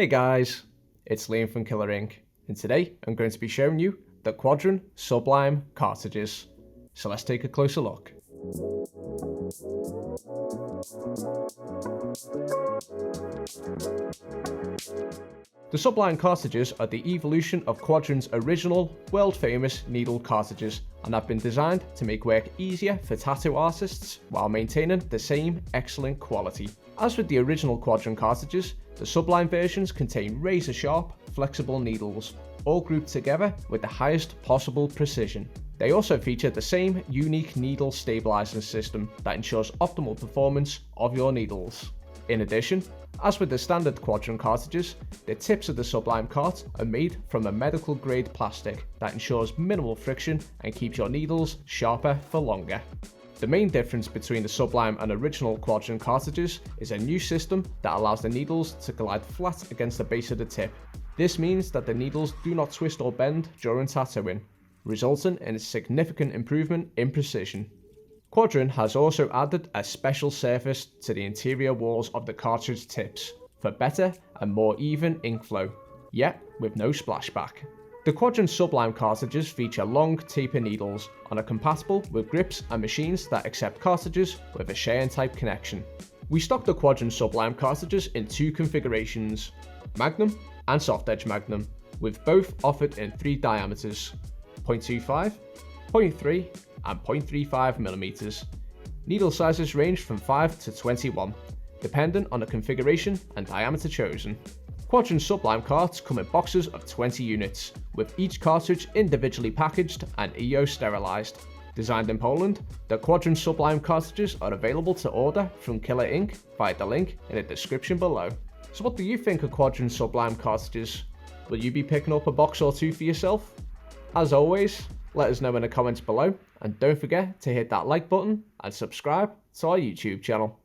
Hey guys, it's Liam from Killer Inc. and today I'm going to be showing you the Quadrant Sublime cartridges. So let's take a closer look. The Sublime cartridges are the evolution of Quadrant's original, world-famous needle cartridges and have been designed to make work easier for tattoo artists while maintaining the same excellent quality. As with the original Quadrant cartridges, the Sublime versions contain razor-sharp, flexible needles, all grouped together with the highest possible precision. They also feature the same unique needle stabilizing system that ensures optimal performance of your needles. In addition, as with the standard Quadrant cartridges, the tips of the Sublime cart are made from a medical grade plastic that ensures minimal friction and keeps your needles sharper for longer. The main difference between the Sublime and original Quadrant cartridges is a new system that allows the needles to glide flat against the base of the tip. This means that the needles do not twist or bend during tattooing, resulting in a significant improvement in precision. Quadrant has also added a special surface to the interior walls of the cartridge tips for better and more even ink flow, yet with no splashback. The Quadrant Sublime cartridges feature long taper needles and are compatible with grips and machines that accept cartridges with a Cheyenne type connection. We stock the Quadrant Sublime cartridges in two configurations, Magnum and Soft Edge Magnum, with both offered in three diameters, 0.25, 0.3 and 0.35mm. Needle sizes range from 5 to 21, dependent on the configuration and diameter chosen. Quadrant Sublime carts come in boxes of 20 units, with each cartridge individually packaged and EO sterilized. Designed in Poland, the Quadrant Sublime cartridges are available to order from Killer Inc. via the link in the description below. So what do you think of Quadrant Sublime cartridges? Will you be picking up a box or two for yourself? As always, let us know in the comments below, and don't forget to hit that like button and subscribe to our YouTube channel.